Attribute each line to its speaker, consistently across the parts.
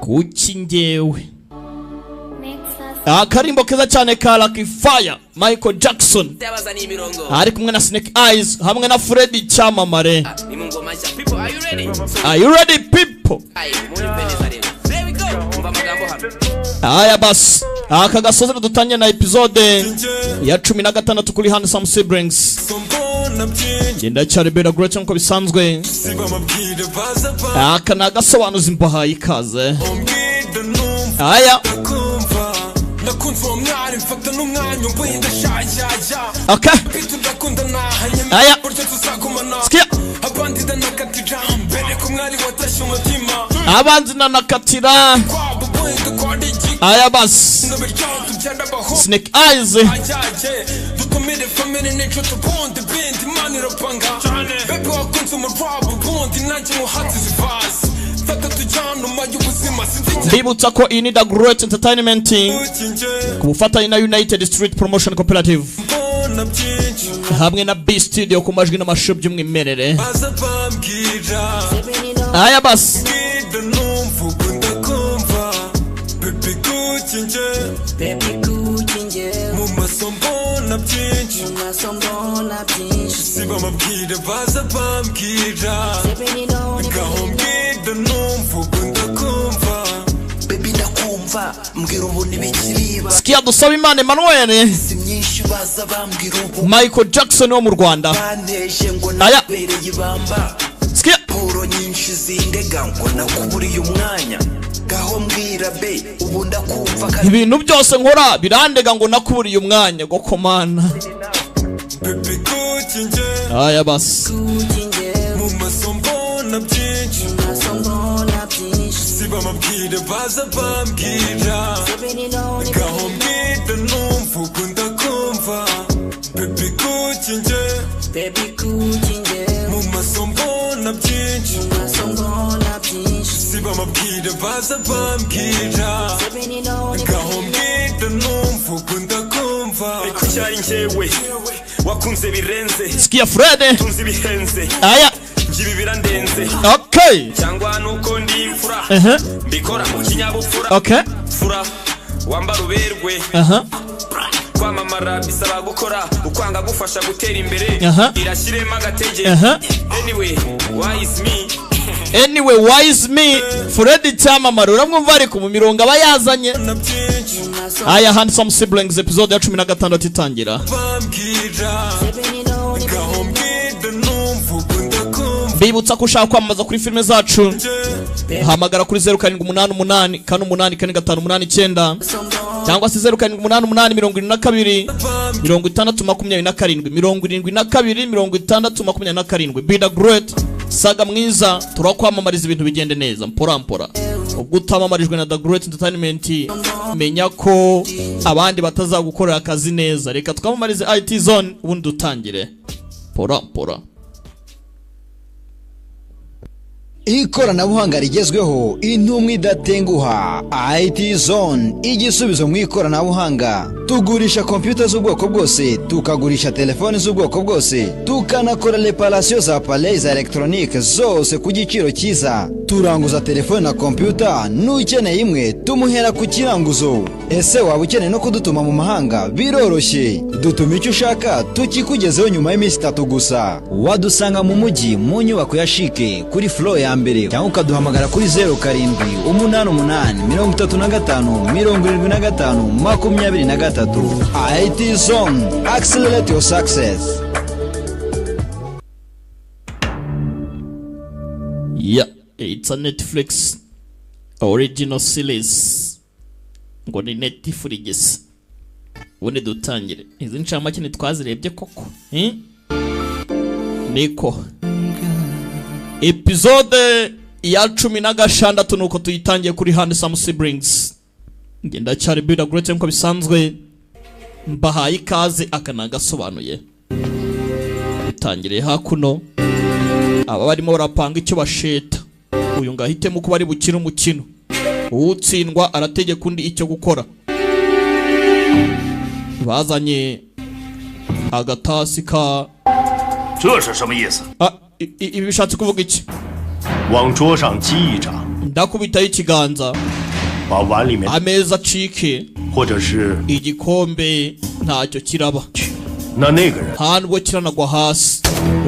Speaker 1: kuki njyewe akarimbo keza cyane ka Lucky Fire Michael Jackson ari kumwe na Snake Eyes hamwe na Freddy Cyamamare. Are you ready people? Aya bas aka gasoza dutanye na episode ya 16 kuri Handsome Siblings. Genda cyari bera great nko bisanzwe. Aka nagasobanuza imbahaye ikaze. Aya okay. Aya skia abanzi na nakatira. Aya bas Snake Eyes Bibutsa ko ini da Great Entertainment kubufatanya na United Street Promotion Cooperative hamwe na B Studio ku majwi n'amashusho by'umwimerere. Aya bas Skia dusaba Imana Emmanuel Michael Jackson wo mu Rwanda. Aya skia puro nyinshi zindega ngo nakuburiye umwanya gaho mbwira be ubunda kumva ibintu byose nkora birandega ngo nakuburiye umwanya go komana. Aya bas mu masombo na byinshi siba mabwire baza bambwira gaho mbwira numva ukunda kumva baby kukinje mu masombo na byinshi siba mabwire baza bambwira gaho mbwira numva ukunda kumva kucyari njyewe wakunze birenze skia Fred tunzi bihenze. Aya ngibi birandenze okay cyangwa nuko ndi imfura mbikora mu kinyabupfura okay fura wamba ruberwe kwamamara bisaba gukora ukwanga gufasha gutera imbere irashyirema agatege. Anyway wise me Freddy Cyamamare uramwumva ari ku mirongo abayazanye. Aya Handsome Siblings episode ya 16 itangira. Bibutsa ko ushaka kwamamaza kuri filime zacu hamagara kuri 0788 88589 cyangwa se 0788 72 Be the Great Saga mwiza turakwamamariza ibintu bigende neza mpora ubwo utamamarijwe na The Great Entertainment menya ko abandi batazagukorera akazi neza. Reka twamamarize IT Zone ubundi dutangire pora.
Speaker 2: Ikoranabuhanga rigezweho intumwa idatenguha IT Zone igisubizo mu ikoranabuhanga. Tugurisha computer z'ubwoko bwose, tukagurisha telefone z'ubwoko bwose, tukanakora reparation za appareils electroniques zose ku giciro cyiza. Turanguza telefone na computer n'ukeneye imwe tumuhera ku kiranguzo. Ese waba ukeneye no kudutuma mu mahanga biroroshye. Dutuma icyo ushaka tukikugezeho nyuma y'iminsi 3 gusa. Wadusanga mu mujyi mu nyubako ya Chic kuri floor ya mbere cyangwa ukaduhamagara kuri 0788 IT Zone, accelerate your success.
Speaker 1: Yeah, it's a Netflix original series. Ngo ni Netflix. Ubundi dutangire. Izi ncamake ntitwazirebye koko. Niko episode ya 16 nuko tuyitangiye kuri Handsome Siblings. Ngenda cyari Be Great nko bisanzwe mbahaye ikaze akanagasobanuye. Bitangire hakuno aba barimo barapanga icyo basheta. Uyu ngahitemo kuba ari bukina umukino. Utsindwa arategeka undi icyo gukora. Bazanye agatasi ka
Speaker 3: 这是什么意思？
Speaker 1: ibi bishatse kuvuga iki?
Speaker 3: 往桌上击一掌，
Speaker 1: ndakubitaho ikiganza
Speaker 3: 把碗里面
Speaker 1: ameza acike
Speaker 3: 或者是
Speaker 1: igikombe ntacyo kiraba
Speaker 3: 那个人
Speaker 1: nta nubwo kiranagwa hasi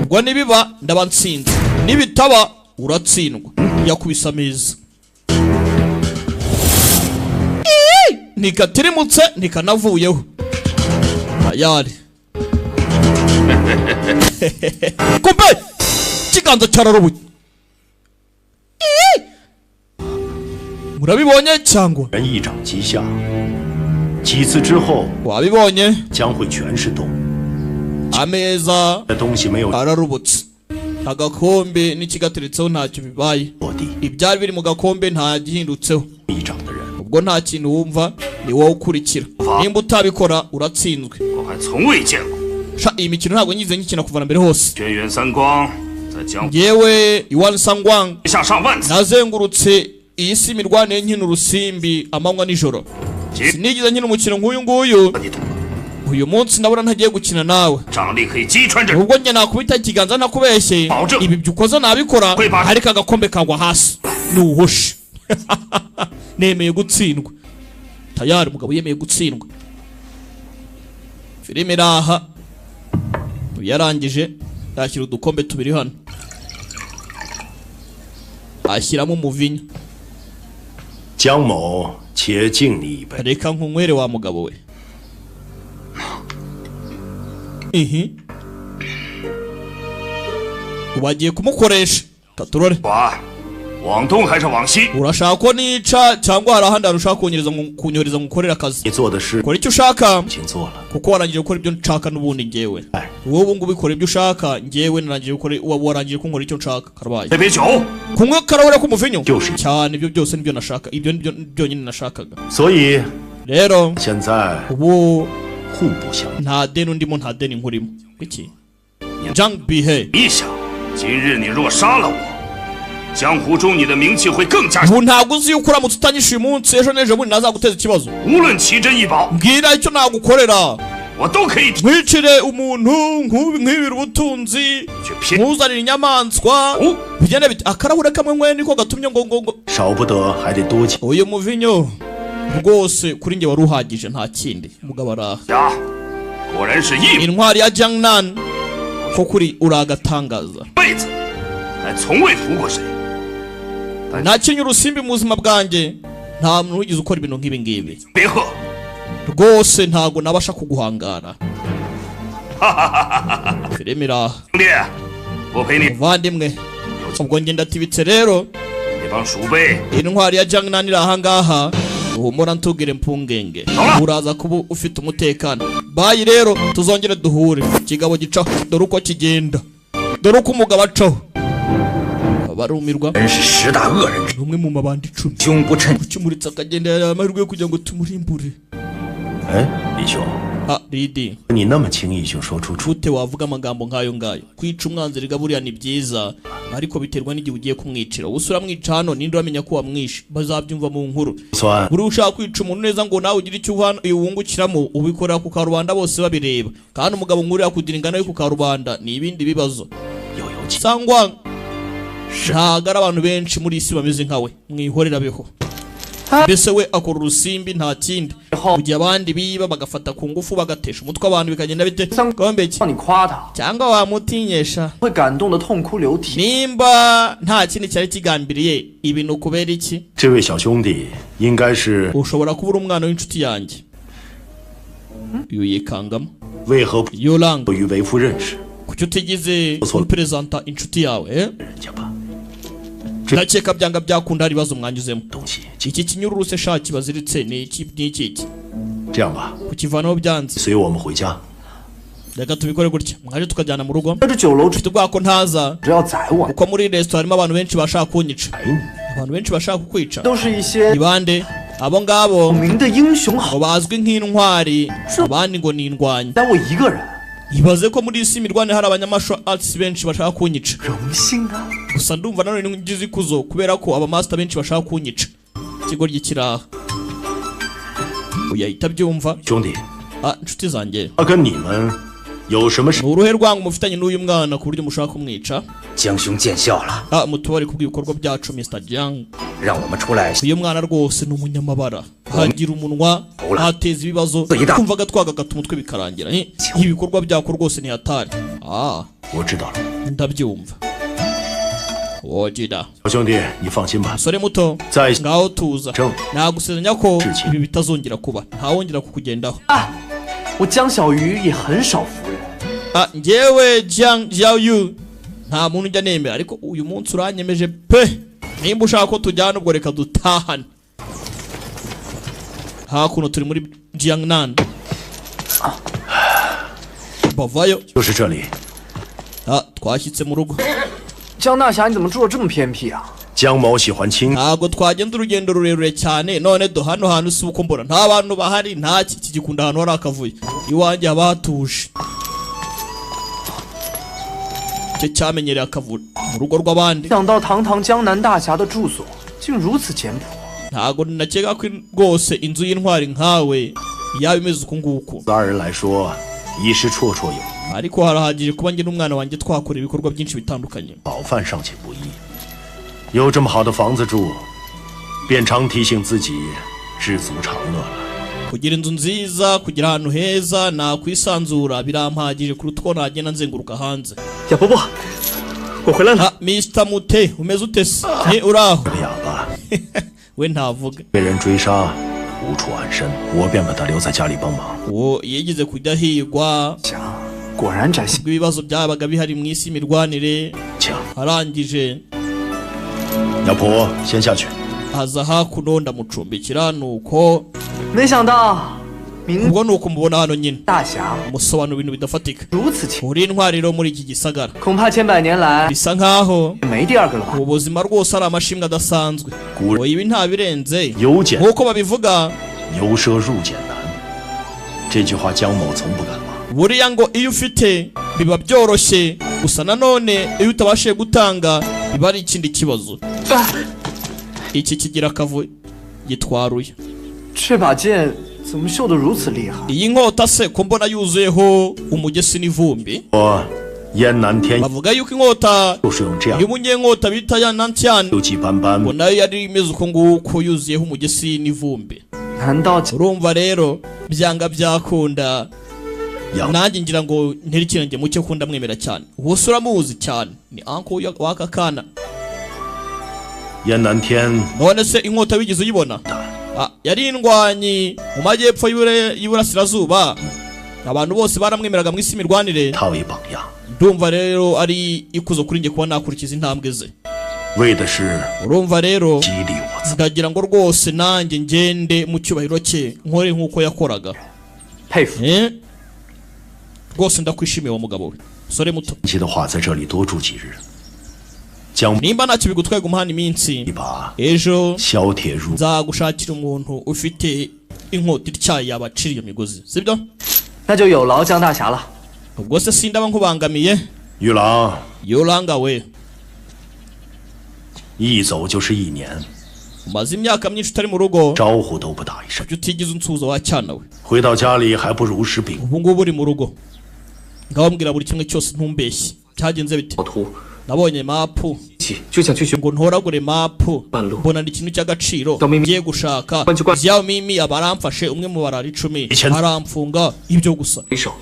Speaker 1: ubwo nibiba ndaba ntsinze nibitaba uratsindwa yakubise ameza nikatirimutse nikanavuyeho tayari kumbe ikiganza cyararubuye murabibonye cyangwa
Speaker 3: 人一掌击下，几次之后
Speaker 1: wabibonye
Speaker 3: 将会全是洞。
Speaker 1: ameza
Speaker 3: 这东西没有
Speaker 1: ararubutse agakombe n'ikigateretseho ntacyo bibaye
Speaker 3: 落地，
Speaker 1: ibyari biri mu gakombe nta gihindutseho
Speaker 3: 一掌的人
Speaker 1: ubwo nta kintu wumva ni wowe ukurikira nimba utabikora uratsinzwe
Speaker 4: 我还从未见过
Speaker 1: sha iyi mikino ntabwo nyize nkikina kuva na mbere hose
Speaker 4: 轩辕三光在江湖
Speaker 1: yewe Yuan Sangwang
Speaker 4: 下上万次，
Speaker 1: nazengurutse iyi si imirwanire nkina urusimbi amanywa nijoro sinigeze nkina umukino nk'uyu nguyu
Speaker 4: 你懂了，
Speaker 1: uyu munsi ndabona ntagiye gukina nawe
Speaker 4: 掌力可以击穿这人。
Speaker 1: ubwo njye nakubita ikiganza ntakubeshye
Speaker 4: 保证
Speaker 1: ibi byukoze nabikora
Speaker 4: Kwe basi.
Speaker 1: ariko agakombe kagwa hasi nuhushe nemeye gutsindwa tayari umugabo yemeye gutsindwa filime iraha yarangije yashyira udukombe tubiri hano ashyiramo umuvinya
Speaker 3: 江某且敬你一杯。
Speaker 1: reka nkunywere wa mugabo we wagiye kumukoresha taturore
Speaker 4: 我往东还是往西？
Speaker 1: urashaka ko nica cyangwa hari ahandi hantu ushaka kunyohereza ngukorera akazi
Speaker 3: 你做的事
Speaker 1: kora icyo ushaka
Speaker 3: 已经做了，
Speaker 1: kuko warangije gukora ibyo nshaka n'ubundi ngewe
Speaker 3: 哎，
Speaker 1: wowe ubu ngubu ikora ibyo ushaka ngewe narangije gukora warangije kunkora icyo nshaka karabaye
Speaker 4: 这杯酒
Speaker 1: kunywa karahure k'umuvinyo
Speaker 3: 就是
Speaker 1: cyane ibyo byose nibyo nashaka ibyo nibyo byonyine nashakaga
Speaker 3: 所以
Speaker 1: rero
Speaker 3: 现在
Speaker 1: ubu
Speaker 3: 互不相让。
Speaker 1: nta deni undimo nta deni nkurimo iki Jang Bihe
Speaker 4: 一想，今日你若杀了我，江湖中你的名气会更加。
Speaker 1: ubu ntabwo uzi yuko uramutse utanyishe uyu munsi ejo n'ejo bundi nazaguteza ikibazo
Speaker 4: 无论奇珍异宝，
Speaker 1: mbwira icyo nagukorera
Speaker 4: 我都可以
Speaker 1: mwicire umuntu nk'ibira ubutunzi
Speaker 4: 去骗。
Speaker 1: nkuzanira inyamaswa bigenda biti akarahure kamwe mwe niko gatumye ngo
Speaker 3: 少不得还得多请。
Speaker 1: uyu muvinyo rwose kuri njye wari uhagije nta kindi umugabo araha
Speaker 4: 呀，果然是一
Speaker 1: intwari ya Jiangnan ko kuri uragatangaza
Speaker 4: 辈子，还从未服过谁。
Speaker 1: nakinye urusimbi mu buzima bwanjye nta muntu wigeze ukora ibintu nk'ibi ngibi
Speaker 4: 别喝，
Speaker 1: rwose ntago nabasha kuguhangara filime iraha
Speaker 4: 兄弟，我陪你。
Speaker 1: muvandimwe ubwo ngenda atibitse rero
Speaker 4: 那帮鼠辈
Speaker 1: intwari ya Jiangnan iri ahangaha uhumura ntugire mpungenge uraza kuba ufite umutekano bayi rero tuzongere duhure kigabo gicaho dore uko kigenda dore uko umugabo acaho barumirwa
Speaker 5: 真是十大恶人之
Speaker 1: umwe mu mabandi 10
Speaker 5: 凶不称。
Speaker 1: ukimuritse akagenda amahirwe yo kugira ngo tumurimbure
Speaker 3: 哎，李兄，
Speaker 1: ah Ridi
Speaker 3: 你那么轻易就说出
Speaker 1: gute wavuga amagambo nk'ayo ngayo kwica umwanzi riga buriya ni byiza ariko biterwa n'igihe ugiye kumwicira usura mwica hano ninde uramenya ko wamwishe bazabyumva mu nkuru
Speaker 3: 算
Speaker 1: buri ushaka kwica umuntu neza ngo nawe ugire icyo wungukiramo ubikorera ku karubanda bose babireba kandi umugabo nk'uriya kugira ingano yo ku karubanda ni ibindi bibazo
Speaker 3: 又有几
Speaker 1: sangwa ntago ari abantu benshi muri isi bameze nkawe mwihorera beho mbese we akora urusimbi nta kindi mu gihe abandi biba bagafata ku ngufu bagatesha umutwe abantu bikagenda bite gombeki
Speaker 6: 让你夸他，
Speaker 1: cyangwa wamutinyesha
Speaker 6: 会感动的痛哭流涕。
Speaker 1: nimba nta kindi cyari kigambiriye ibintu kubera iki
Speaker 3: 这位小兄弟应该是
Speaker 1: ushobora kuba uri umwana w'inshuti yanjye uyu yikangamo
Speaker 3: 为何不
Speaker 1: yoranga
Speaker 3: 与为夫认识？
Speaker 1: kuki utigeze uperezanta inshuti yawe
Speaker 3: 人家吧，
Speaker 1: ndakeka byanga byakunda hari ibibazo mwanyuzemo
Speaker 3: 东西。
Speaker 1: iki kinyururu se shaki baziritse ni iki
Speaker 3: 这样吧，
Speaker 1: kukivanaho byanze
Speaker 3: 随我们回家。
Speaker 1: reka tubikore gutya mwaje tukajyana mu rugo
Speaker 6: 在这酒楼只
Speaker 1: mfite ubwako ntaza
Speaker 6: 要宰我，
Speaker 1: kuko muri resitora harimo abantu benshi bashaka kunyica
Speaker 3: 哎，你
Speaker 1: abantu benshi bashaka kukwica
Speaker 6: 都是一些
Speaker 1: ni bande abo ngabo
Speaker 6: 有名的英雄好，
Speaker 1: ngo bazwi nk'intwari abandi ngo ni indwanyi
Speaker 6: 但我一个人，
Speaker 1: ibaze ko muri isi mirwane hari abanyamasho arts benshi bashaka kunyica
Speaker 6: 荣幸啊！
Speaker 1: gusa ndumva nanone ngize ikuzo kubera ko abamaster benshi bashaka kunyica ikigo ry'ikiraha uyahita byumva
Speaker 3: 兄弟，
Speaker 1: inshuti zanjye
Speaker 3: 他跟你们有什么事？
Speaker 5: ni uruhe rwango mufitanye n'uyu mwana ku buryo mushaka kumwica?
Speaker 7: 江兄见笑了，
Speaker 5: mutubare kubw'ibikorwa byacu Mr. Jiang.
Speaker 7: 让我们出来。
Speaker 5: uyu mwana rwose ni umunyamabara, hagira umunwa, hateza ibibazo, kumvaga twagagata umutwe bikarangira. Ibikorwa byako rwose ni hatari.
Speaker 3: 我知道了。
Speaker 5: ndabyumva. 我知道。
Speaker 3: 小兄弟，你放心吧。
Speaker 5: musore muto, ngaho tuza. Nagusezeranya ko ibi bitazongera kuba, ntawongera kukugendaho.
Speaker 6: 我江小鱼也很少服人。
Speaker 5: njyewe Jiang Xiaoyu nta muntu ujya nemera, ariko uyu munsi uranyemeje pe. Nimba ushaka ko tujyana ubwo reka dutahane. Hakuno turi muri Jiangnan. bavayo.
Speaker 3: 就是这里。
Speaker 5: twashyitse mu rugo.
Speaker 6: 江大侠，你怎么住得这么偏僻啊？
Speaker 3: 江某喜欢清。
Speaker 5: ntabwo twagenda urugendo rurerure cyane, none do hano hantu si uko mbona nta bantu bahari, nta kigikunda ahantu hari akavuyo. Iwanjye haba hatuje. cyo cyamenyereye akavuyo mu rugo rw'abandi.
Speaker 6: 想到堂堂江南大侠的住所竟如此简朴。
Speaker 5: ntabwo nakeka ko rwose inzu y'intwari nkawe yaba imeze uku nguku.
Speaker 3: 二人来说，已是绰绰有余。
Speaker 5: ariko harahagije kuba njye n'umwana wanjye twakora ibikorwa byinshi bitandukanye.
Speaker 3: 饱饭尚且不易，有这么好的房子住，便常提醒自己知足常乐了。
Speaker 5: kugira inzu nziza, kugira ahantu heza nakwisanzura birampagije kuruta uko nagenda nzenguruka hanze.
Speaker 6: 呀，伯伯，我回来了。
Speaker 5: Mr. Mute, umeze ute se? uraho?
Speaker 3: 这个哑巴，
Speaker 5: we ntavuga.
Speaker 3: 被人追杀，无处安身，我便把他留在家里帮忙。
Speaker 5: yigeze kujya higwa.
Speaker 6: 果然崭新。
Speaker 5: ibibazo byabaga bihari mu isi imirwanire. arangije.
Speaker 3: 老婆，先下去。
Speaker 5: aza hakuno ndamucumbikira nuko.
Speaker 6: 没想到，ubwo
Speaker 5: nuko mubona hano nyine.
Speaker 6: 大侠
Speaker 5: musobanura ibintu bidafatika.
Speaker 6: 如此情，
Speaker 5: uri intwariro muri iki gisagara.
Speaker 6: 恐怕千百年来
Speaker 5: bisa nkaho
Speaker 6: 没第二个了吧？
Speaker 5: ubuzima rwose ari amashimwe adasanzwe. ibi nta birenze.
Speaker 3: 由俭
Speaker 5: nk'uko babivuga.
Speaker 3: 由奢入俭难，这句话江某从不敢忘。
Speaker 5: buriya ngo iyo ufite biba byoroshye, gusa nanone iyo utabashije gutanga biba ari ikindi kibazo. iki kigira akavuyo gitwaruye.
Speaker 6: 这把剑怎么锈得如此厉害？
Speaker 5: iyi nkota se ko mbona yuzuyeho umugesi n'ivumbi.
Speaker 3: 我燕南天
Speaker 5: bavuga yuko inkota
Speaker 3: 就是用这样
Speaker 5: y'umunyenkota bita ya nantian
Speaker 3: 锈迹斑斑
Speaker 5: ngo nayo yari imeze uko nguko yuzuyeho umugesi n'ivumbi.
Speaker 6: 难道
Speaker 5: urumva rero byanga byakunda nanjye ngira ngo nteri ikirenge mucyo kunda mwemera cyane. ubuse uramuzi cyane, ni uncle w'aka kana.
Speaker 3: 燕南天
Speaker 5: none se inkota wigeze uyibona? yari indwanyi mu majyepfo y'Iburasirazuba. abantu bose baramwemeraga mu isi imirwanire.
Speaker 3: 他为榜样，
Speaker 5: ndumva rero ari ikuzo kuri njye kuba nakurikiza intambwe ze.
Speaker 3: 为的是
Speaker 5: urumva rero
Speaker 3: 激励我自己。
Speaker 5: ndagira ngo rwose nanjye ngende mu cyubahiro cye nkore nk'uko yakoraga.
Speaker 6: 佩服。
Speaker 5: rwose ndakwishimiye wa mugabo we. sore muto.
Speaker 3: 记的话，在这里多住几日。江
Speaker 5: nimba ntacyo bigutwaye gumuhana iminsi,
Speaker 3: 一把
Speaker 5: ejo
Speaker 3: 削铁如
Speaker 5: nzagushakira umuntu ufite inkota ityaye yabacira iyo migozi, sibyo?
Speaker 6: 那就有劳江大侠了。
Speaker 5: ubwo se sindaba nkubangamiye.
Speaker 3: 玉郎，
Speaker 5: yoranga we.
Speaker 3: 一走就是1年，
Speaker 5: umaze imyaka myinshi utari mu rugo,
Speaker 3: 招呼都不打一声。
Speaker 5: utigize unsuhuza wa cyana we.
Speaker 3: 回到家里还不如实禀。
Speaker 5: ubu ngubu uri mu rugo, ngaho mbwira buri kimwe cyose ntumbeshye. cyagenze bite?
Speaker 7: 老图
Speaker 5: nabonye mapu
Speaker 7: 就想去寻
Speaker 5: ngo ntoragure mapu,
Speaker 7: 半路
Speaker 5: mbona ni ikintu cy'agaciro
Speaker 7: Xiao Mimi.
Speaker 5: ngiye gushaka.
Speaker 7: Kwa-
Speaker 5: Xiao Mimi abaramfashe, umwe mu barara 10
Speaker 3: Icyenda.
Speaker 5: aramfunga. ibyo gusa
Speaker 7: 回首，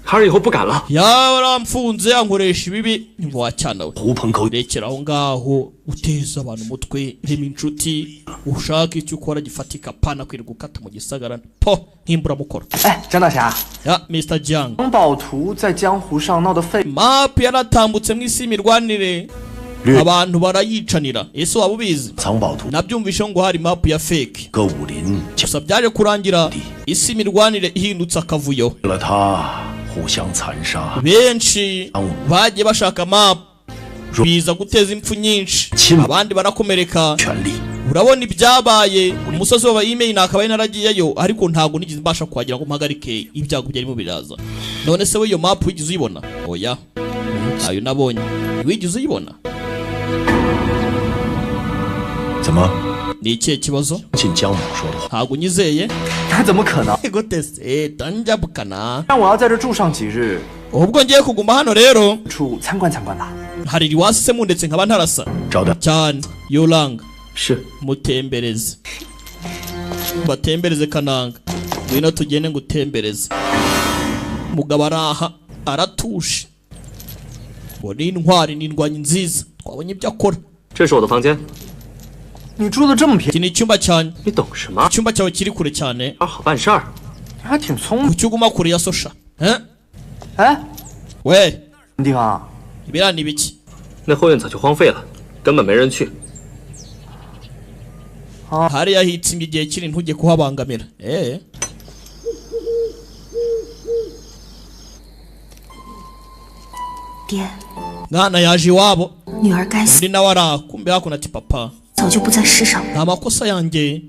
Speaker 7: 孩儿以后不敢了。
Speaker 5: yaramfunze yankoresha ibibi. wa cyana we,
Speaker 3: 狐朋狗友，
Speaker 5: rekera aho ngaho uteza abantu umutwe. rema inshuti, ushaka icyo ukora gifatika, pana kwirirwa ukata mu gisagara po nk'imburamukoro.
Speaker 6: 哎，江大侠，
Speaker 5: ya Mr. Jiang,
Speaker 6: 王宝图在江湖上闹得沸，
Speaker 5: mapu yaratambutse mu isi y'imirwanire, abantu barayicanira. ese waba ubizi?
Speaker 3: 藏宝图，
Speaker 5: nabyumvishe ngo hari mapu ya fake,
Speaker 3: 歌武林，
Speaker 5: gusa byaje kurangira isi imirwanire ihindutse akavuyo.
Speaker 3: 为了他互相残杀，
Speaker 5: benshi bagiye bashaka mapu, biza guteza impfu nyinshi, abandi barakomereka.
Speaker 3: 权力
Speaker 5: urabona ibyabaye. umusozi wa email nakabaye naragiyeyo, ariko ntago nigeze mbasha kuhagira ngo mpagarike ibyago byarimo biraza. none se we iyo mapu wigeze uyibona? oya, ayo nabonye. wigeze uyibona?
Speaker 3: 怎么？
Speaker 5: ni ikihe kibazo?
Speaker 3: 信江某说的话，
Speaker 5: ntago unyizeye?
Speaker 6: 那怎么可能？
Speaker 5: gute se tanjabukana?
Speaker 6: 让我要在这住上几日，
Speaker 5: ubwo ngiye kuguma hano rero
Speaker 6: 处参观参观吧。
Speaker 5: hari riwasemo ndetse nkaba ntarasa
Speaker 3: 找的
Speaker 5: cyane Yolanga
Speaker 7: 是
Speaker 5: mutembereze batembereze Kananga ngwino tugende ngutembereze mugabo araha aratuje ngo ni intwari n'indwanyi nziza twabonye ibyo akora
Speaker 7: 这是我的房间。
Speaker 6: 你住的这么便宜，
Speaker 5: iki ni icyumba cyane
Speaker 7: 你懂什么？
Speaker 5: icyumba cyawe kiri kure cyane
Speaker 7: 好办事儿。
Speaker 6: 你还挺聪明。
Speaker 5: kuki uguma kure ya sosha
Speaker 6: 哎，
Speaker 5: we
Speaker 6: 什么地方啊？
Speaker 5: ibiriya ni biki
Speaker 7: 那后院早就荒废了，根本没人去。
Speaker 5: hariya hitsimye igihe kiri ntujye kuhabangamira mwana yaje iwabo undi nawe araho kumbe hakuno ati papa nta makosa yanjye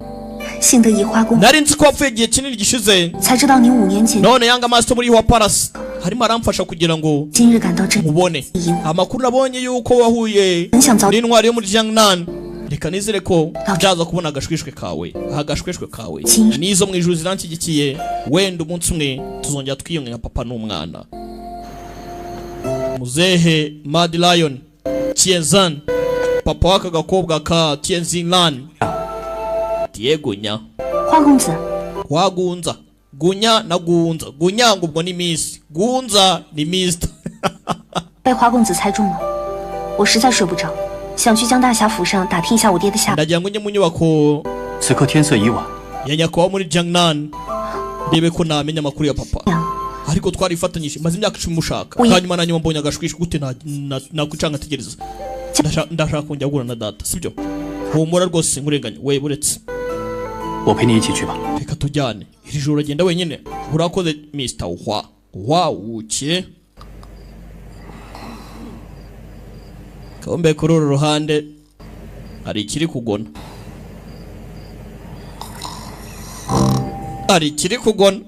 Speaker 5: nari nzi ko wapfuye igihe kinini gishize none yanga amaso muri wa parasi harimo aramfasha kugira ngo mubone amakuru nabonye yuko wahuye n'intwari yo muri Jiangnan reka nizere ko byaza kubona agashwishwe kawe agashwishwe kawe nizo mu ijuru ziranshyigikiye wenda umunsi umwe tuzongera twiyunge nka papa n'umwana muzehe Mad Lion Tienzan papa w'aka gakobwa ka Tienzinlan Diego nya wagunza gunya na gunza gunya ngo ubwo ni miss gunza ni mister
Speaker 8: 被花公子猜中了，我实在睡不着，想去江大侠府上打听一下我爹的下落。
Speaker 5: ndagira ngo njye mu nyubako
Speaker 7: 此刻天色已晚，
Speaker 5: ya nyakubahwa muri Jiangnan ndebe ko namenya amakuru ya papa ariko twarifatanyije maze imyaka 10 mushaka hanyuma na nyuma mbonye agashwishwe gute nakwicanga tegereza ndashaka kongera gura na data sibyo humura rwose nkurenganya we buretse
Speaker 7: 我陪你一起去吧。
Speaker 5: reka tujyane iri joro agenda wenyine urakoze Mr. Hua uke Kombe kuri uru ruhande hari ikiri kugona hari ikiri kugona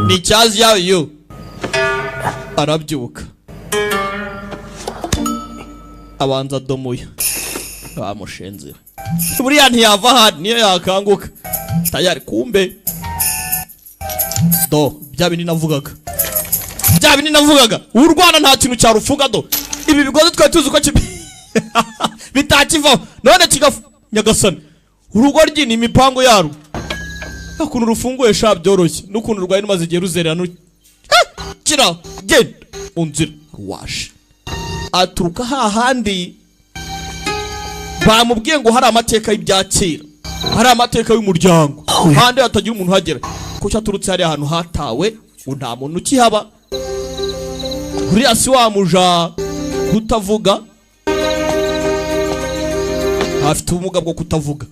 Speaker 5: ni cyazi yayo arabyuka abanza domuye bamushenzera buriya ntiyava hano niyo yakanguka tayari kumbe do bya bindi navugaga urwana nta kintu cyarufunga do ibi bigoze twari tuzi ko bitakivaho none kigafu nyagasani urugo ryini imipango yaro akuntu rufunguye sha byoroshye n'ukuntu rwaye numaze igihe ruzerera kira genda unzira ruwashe aturuka hahandi bamubwiye ngo hari amateka y'ibyakera hari amateka y'umuryango handi hatagira umuntu hagera ko cyaturutse hari ahantu hatawe ngo nta muntu ukihaba buriya si wamuja kutavuga afite ubumuga bwo kutavuga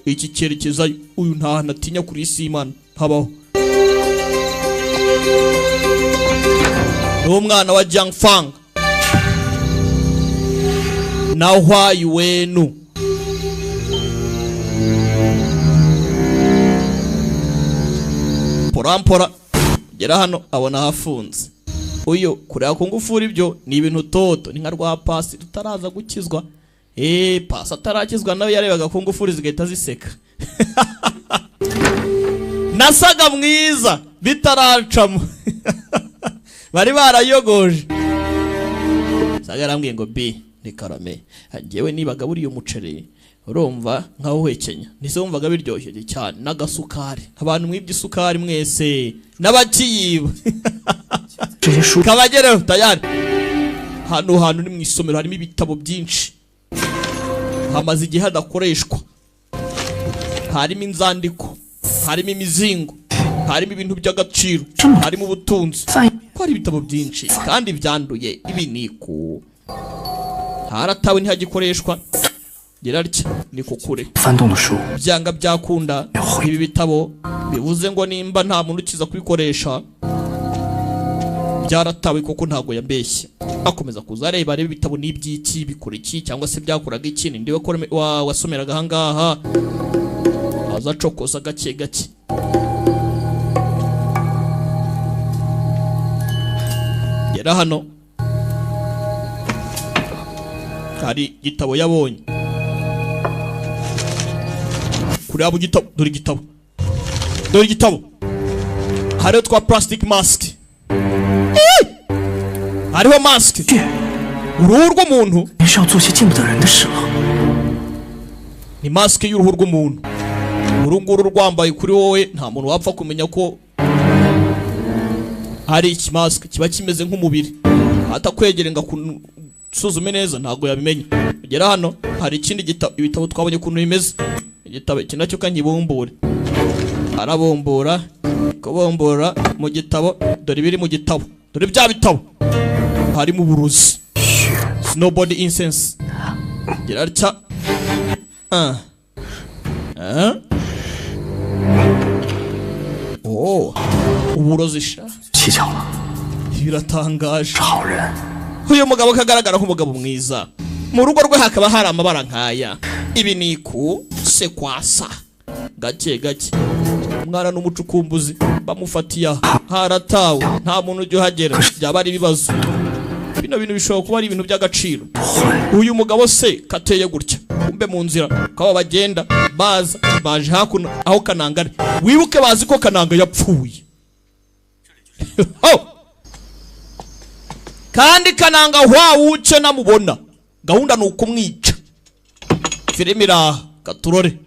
Speaker 5: iki cyerekeza uyu nta natinya kuri isi y'Imana habaho n'umwana wa Jiang Fang na Huai Wenu porampora gera hano abona hafunze uyu kureba ku ngufuri ibyo ni ibintu toto ni nka rwa pasi tutaraza gukizwa pasi atarakizwa nawe yarebaga ku ngufuri zigahita ziseka nasaga mwiza bitaracamo bari barayogoje saga yarambwiye ngo bi ni karame ngewe nibaga buriya umuceri urumva nkaho uhekenya nise wumvaga biryoshye cyane n'agasukari abantu mwibye isukari mwese n'abakiyiba kabagereho tayari hano ni mu isomero harimo ibitabo byinshi hamaze igihe hadakoreshwa harimo inzandiko harimo imizingo harimo ibintu by'agaciro harimo ubutunzi ko hari ibitabo byinshi kandi byanduye ibiniko haratawe ntihagikoreshwa gerarya ni kukure byanga byakunda ibi bitabo bivuze ngo nimba nta muntu ukiza kubikoresha byaratawe koko ntago yambeshye akomeza kuza areba ibitabo n'ibyiki bikora iki cyangwa se byakoraga iki ndiwe ko wasomeraga ahangaha azacokoza gake gake gera hano hari igitabo yabonye kuri abo gitabo dore igitabo dore igitabo hariho twa plastic mask hariho mask uruhu rw'umuntu ni mask y'uruhu rw'umuntu uru nguru rwambaye kuri wowe nta muntu wapfa kumenya ko hari iki mask kiba kimeze nk'umubiri atakwegere nga suzume neza ntago yabimenya ugera hano hari ikindi ibitabo twabonye kuntu bimeze igitabo iki nacyo kanyibumbure arabombora kubombora mu gitabo dore biri mu gitabo dore bya bitabo harimo uburuzi snowbody incense gira cya uburozi sha biratangaje uyu mugabo kagaragara nk'umugabo mwiza mu rugo rwe hakaba hari amabara nkaya ibi ni ku sekwasa gake gake umwana n'umucukumbuzi bamufatiya haratawe nta muntu ujya uhagera byaba ari ibibazo bino bintu bishobora kuba ari ibintu by'agaciro uyu mugabo se kateye gutya kumbe mu nzira kaba bagenda baza baje hakuno aho Kananga ari wibuke bazi ko Kananga yapfuye kandi Kananga hwawuce namubona gahunda nuko mwica Firimira katurore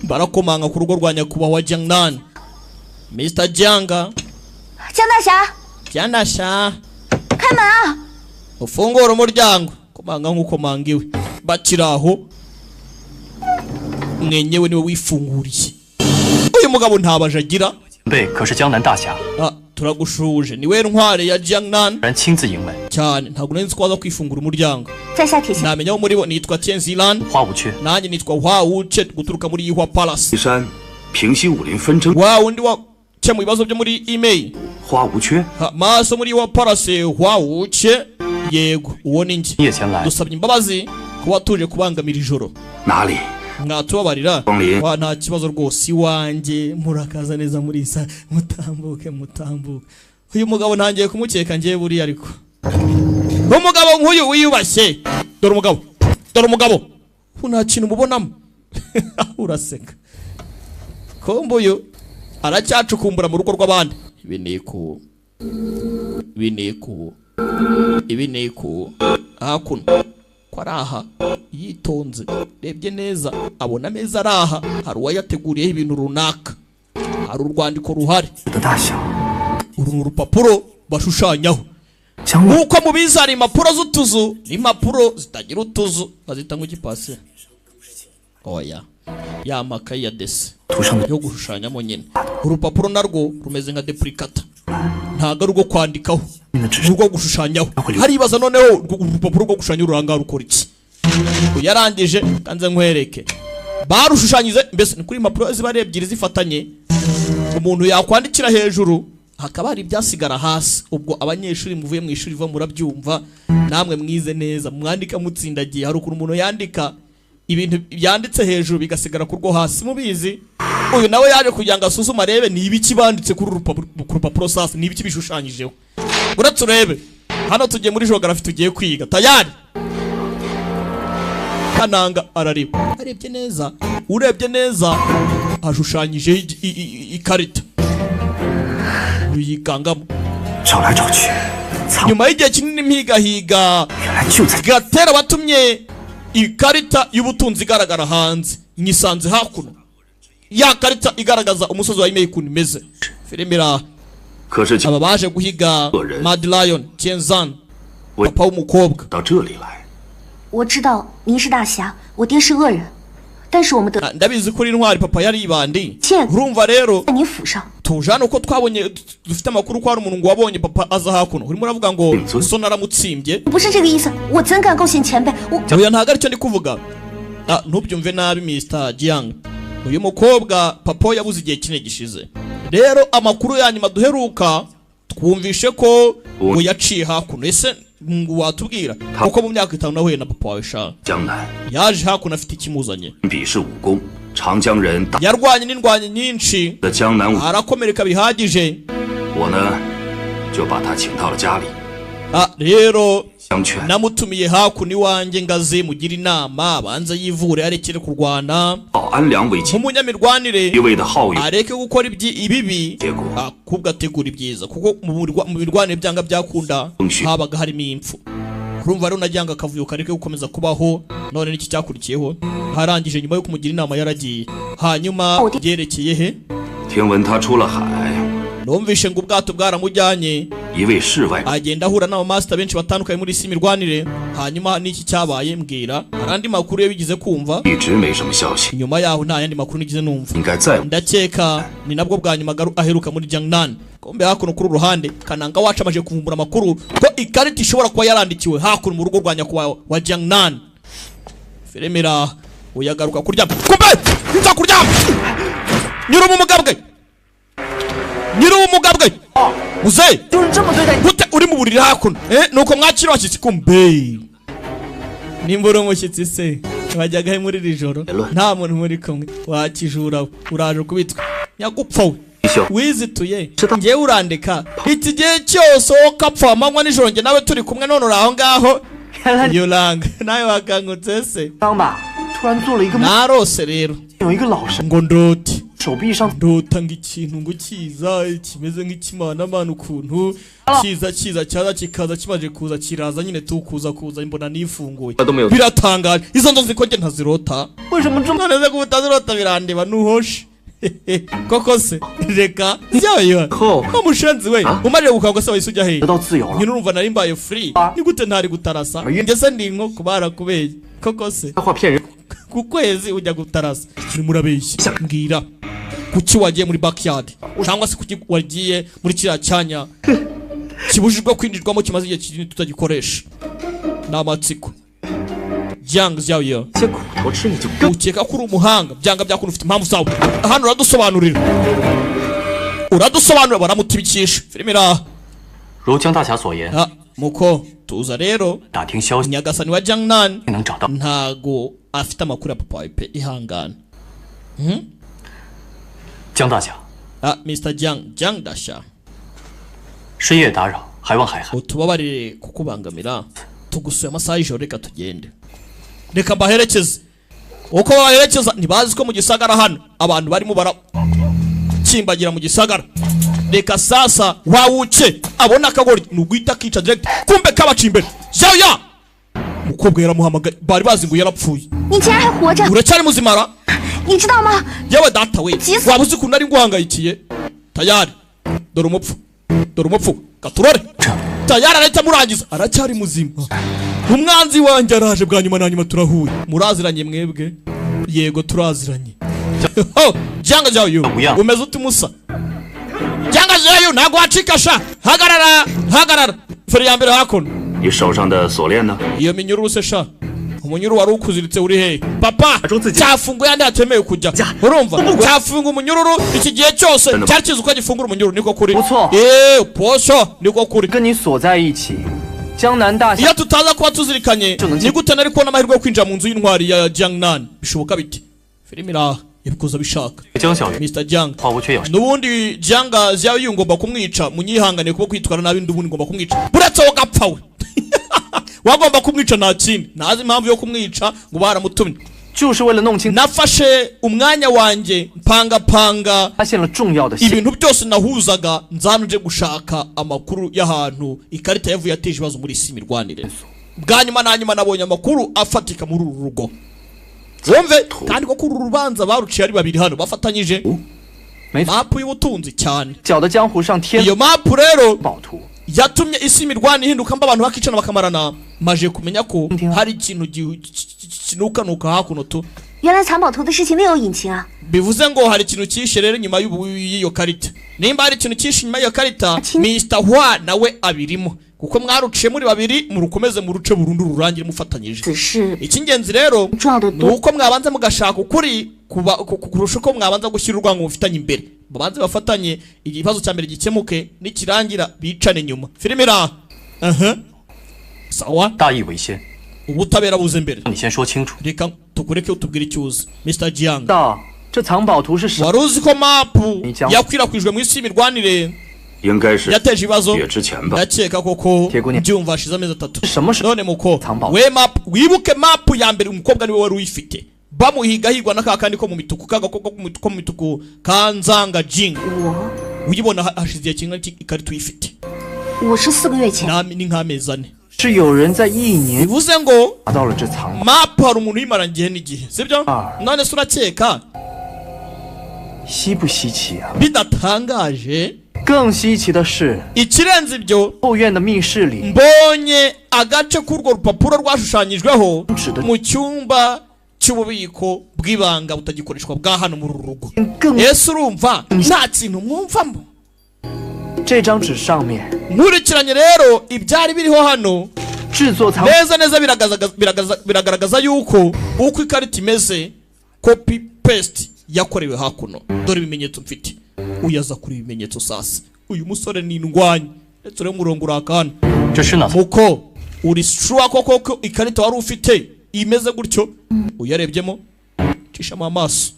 Speaker 5: barakomanga ku rugo rwa nyakubahwa Jiangnan Mr. Jianga Jiandasha
Speaker 8: Kama
Speaker 5: ufungura umuryango komanga nkuko mangiwe bakiraho mwenyewe niwe wifunguriye uyu mugabo ntabaje agira turagushuje niwe ntware ya Jiangnan cyane ntabwo nzi ko waza kwifungura umuryango namenya wo muri bo nitwa Tian Zilan nanjye nitwa Hua Wuche guturuka muri Yihua Palace wa undi wa cyo mu bibazo byo muri email
Speaker 4: Hua Wuche
Speaker 5: maso muri Yihua Palace Hua Wuche yego uwo ninjye dusabye imbabazi kuba tuje kubangamira ijoro
Speaker 4: nali
Speaker 5: mwatubabarira wa nta kibazo rwose iwanjye murakaza neza muri isa mutambuke uyu mugabo ntangiye kumukeka ngiye buri ariko umugabo nk'uyu wiyubashye dore umugabo nta kintu mubonamo uraseka kombuyo aracyacukumbura mu rugo rw'abandi ibineko hakuno kwaraha yitonze rebye neza abona meza araha hari uwayateguriyeho ibintu runaka hari urwandiko ruhari uru rupapuro bashushanyaho nkuko mubizi hari impapuro z'utuzu n'impapuro zitagira utuzu bazita nk'igipase oya ya makayi ya desi yo gushushanyamo nyine urupapuro narwo rumeze nka duplicata ntago ari urwo kwandikaho urwo gushushanyaho haribaza noneho urupapuro rwo gushushanya uranga rukora iki uyarangije kanze nkwereke barushushanyije mbese ni kuri impapuro ziba ari ebyiri zifatanye umuntu yakwandikira hejuru hakaba hari ibyasigara hasi ubwo abanyeshuri muvuye mu ishuri va murabyumva namwe mwize neza mwandika mutsindagiye hari ukuntu umuntu yandika ibintu byanditse hejuru bigasigara ku rwo hasi mubizi uyu nawe yaje kugira ngo asuzuma arebe ni ibiki banditse kuri urupapuro sasa ni ibiki bishushanyijeho uretse urebe hano tugiye muri geography tugiye kwiga tayari Kananga arareba arebye neza urebye neza ashushanyijeho ikarita yikangamo nyuma y'igihe kinini mpigahiga gatera batumye ikarita y'ubutunzi igaragara hanze nyisanze hakuno ya karita igaragaza umusozi wa email kuntu imeze Firimira aba baje guhiga Mad Lion Tianzan papa w'umukobwa
Speaker 4: 到这里来
Speaker 8: 我知道您是大侠我爹是恶人但是我们的
Speaker 5: ndabizi kuri intwari papa yari ibandi urumva rero
Speaker 8: 在您府上
Speaker 5: tujana uko twabonye dufite amakuru ko hari umuntu ngo wabonye papa aza hakuno urimo uravuga ngo so naramutsimbye
Speaker 8: 不是这个意思我怎敢构陷前辈我
Speaker 5: oya ntago aricyo ndi kuvuga ntubyumve nabi Mr. Jiang uyu mukobwa papa yabuze igihe kine gishize rero amakuru yanyuma duheruka twumvishe ko ngo yaciye hakuno ese ngo watubwira kuko mu myaka 5 nahuye na papa wawe sha yaje hakuno afite ikimuzanye
Speaker 4: 比试武功长江人
Speaker 5: yarwanye n'indwanye nyinshi
Speaker 4: 的江南武
Speaker 5: arakomereka bihagije
Speaker 4: 我呢就把他请到了家里
Speaker 5: rero namutumiye hakuno iwanjye ngaze mugira inama abanza yivure arekere kurwana nk'umunyamirwanire areke gukora ibibi ahubwo ategura ibyiza kuko mu mirwanire byanga byakunda habaga harimo impfu urumva rero najyanga akavuyo kareke gukomeza kubaho none n'iki cyakurikiyeho harangije nyuma yo kumugira inama yaragiye hanyuma byerekeye he numvishe ngo ubwato bwaramujyanye agenda ahura n'abamaster benshi batandukanye muri isi mirwanire hanyuma n'iki cyabaye mbwira arandi makuru ye bigize kumva nyuma yaho nta yandi makuru nigize numva ndakeka ni nabwo bwa nyuma aheruka muri Jiangnan kombe hakuno kuri ruhande kananga wacu amaje kuvumbura amakuru ko ikarita ishobora kuba yarandikiwe hakuno mu rugo rwanya wa Jiangnan Firemera uyagaruka kuryama kumbe nza kuryama nyura mu mugabwe muze gute uri mu buriri hakuno nuko mwakira washyitsi kumbe nimbura umushyitsi se wajyaga he muri iri joro nta muntu muri kumwe wakijura uraje kubitwa nyagupfa we wizituye ngewe urandeka iki gihe cyose ukapfa amanywa nijoro nge nawe turi kumwe none uri aho ngaho yoranga nawe wakangutse se narose rero ngo ndote ndotanga ikintu ngo kiza kimeze nk'ikimanamana ukuntu kiza cyaza kikaza kimaje kuza kiraza nyine tukuza mbona nifunguye biratangaje izo nzozi ko nge ntazirota none ko utazirota birandeba nuhoshe koko se reka yoyo umushenzi we umaje gukangwa se wahise ujya he nyine urumva nari mbaye free ni gute ntari gutarasa ngese ndi nko kubara kubeye koko se ku kwezi ujya gutarasa ni murabeshya mbwira kuki wagiye muri backyard cyangwa se kuki wagiye muri kiriya cyanya kibujijwe kwinjirwamo kimaze igihe kinini tutagikoresha n'amatsiko Jiang Xiaoyo ukeka kuri umuhanga byanga byakunu ufite impamvu zawe hano uradusobanurira baramutibikisha Firemera
Speaker 7: Rujiang Daxia所言
Speaker 5: muko tuza rero
Speaker 7: 打听消息
Speaker 5: Nyagasani wa Jiangnan
Speaker 7: 能找到
Speaker 5: ntago afite amakuru ya papa wawe pe ihangana
Speaker 7: 江大侠
Speaker 5: Mr. Jiang Daxia
Speaker 7: 深夜打扰还望海涵
Speaker 5: utubabarire kukubangamira tugusuye amasaha y'ijoro reka tugende reka mbaherekeze uko baherekeza ntibazi ko mu gisagara hano abantu barimo barakimbagira mu gisagara reka sasa wawuke abona akagori nugwita kica direct kumbe kabaca imbere yaya mukobwa yaramuhamagaye bari bazi ngo yarapfuye uracyari muzimara yewe data we waba uzi ukuntu ari nguhangayikiye tayari dore umupfu gaturore tayari arahita murangiza aracyari muzima umwanzi wanjye araje bwa nyuma na nyuma turahuye muraziranye mwebwe yego turaziranye Jiang Xiaoyo umeze ute musa Jiang Xiaoyo ntago wacika sha hagarara feri ya mbere hakuno
Speaker 4: 你手上的锁链呢？
Speaker 5: iyo minyururu se sha umunyururu wari ukuziritse uri he papa cyafunguye andi hatemewe kujya urumva cyafunga umunyururu iki gihe cyose cyari kizi uko gifungura umunyururu niko kuri posho niko kuri
Speaker 6: 跟你锁在一起，江南大侠
Speaker 5: iyo tutaza kuba tuzirikanye ni gute nari kubona amahirwe yo kwinjira mu nzu y'intwari ya Jiangnan bishoboka bite Firemera yabikoze bishaka Mr. Jiang nubundi Jiang Xiaoyo ngomba kumwica munyihangane kuko kwitwara nabi ndubundi ngomba kumwica buretse wo gapfa we wagomba kumwica nta kindi nazi impamvu yo kumwica ngo baramutumye nafashe umwanya wanjye panga ibintu byose nahuzaga nzanuje gushaka amakuru y'ahantu ikarita yavuye yateje ibibazo muri isi mirwanire bwa nyuma na nyuma nabonye amakuru afatika muri uru rugo wumve kandi ko kuri uru rubanza baruciye ari babiri hano bafatanyije mapu y'ubutunzi cyane iyo mapu rero yatumye isi mirwani ihinduka mba abantu bakicana bakamarana maje kumenya ko hari ikintu kinukanuka hakuno tu bivuze ngo hari ikintu cyishe rero nyuma y'iyo karita nimba hari ikintu cyishe nyuma y'iyo karita Mr. Hua nawe abirimo kuko mwaruciye muri babiri murukomeze mu ruce burundu rurangire mufatanyije icy'ingenzi rero nuko mwabanza mugashaka ukuri kurusha uko mwabanza gushyira urwango mufitanye imbere babanze bafatanye ikibazo cya mbere gikemuke nikirangira bicane nyuma Firemera sawa
Speaker 7: 大义为先
Speaker 5: ubutabera buze mbere
Speaker 7: 你先说清楚
Speaker 5: reka tukureke utubwire icyuzi Mr. Jiang
Speaker 6: 这藏宝图是什么？
Speaker 5: waruzi ko mapu yakwirakwijwe mu isi mirwanire
Speaker 4: 应该是
Speaker 5: yateje ibibazo
Speaker 4: 月之前吧。
Speaker 5: ndakeka koko
Speaker 6: 铁姑娘
Speaker 5: byumva hashize amezi 3
Speaker 6: 什么时候
Speaker 5: none muko
Speaker 6: 藏宝
Speaker 5: we map wibuke map ya mbere umukobwa niwe wari uyifite bamuhiga higwa n'akakandi ko mu mituku kagakoko ko mu mituku kanzanga jing
Speaker 8: 我
Speaker 5: uyibona hashize igihe kingana ikarita uyifite
Speaker 8: 我是4个月前，
Speaker 5: ni nk'amezi 4
Speaker 6: 是有人在1年
Speaker 5: bivuze ngo
Speaker 6: 拿到了这藏宝，
Speaker 5: map hari umuntu uyimaranye igihe n'igihe sibyo none se urakeka
Speaker 6: 稀不稀奇啊？
Speaker 5: bidatangaje
Speaker 6: 更稀奇的是，
Speaker 5: ikirenze ibyo
Speaker 6: 后院的密室里
Speaker 5: mbonye agace k'urwo rupapuro rwashushanyijweho mu cyumba cy'ububiko bw'ibanga butagikoreshwa bwa hano muri uru rugo
Speaker 6: 更
Speaker 5: ese urumva nta kintu mwumvamo
Speaker 6: 这张纸上面
Speaker 5: nkurikiranye rero ibyari biriho hano
Speaker 6: 制作藏
Speaker 5: neza neza biragaragaza yuko uko ikarita imeze copy paste yakorewe hakuno dore ibimenyetso mfite uyaza kuri ibimenyetso sasa uyu musore ni indwanyi ndetse uri murongo urakana
Speaker 7: 这是哪？
Speaker 5: muko uri sure koko ikarita wari ufite imeze gutyo uyarebyemo cishamo amaso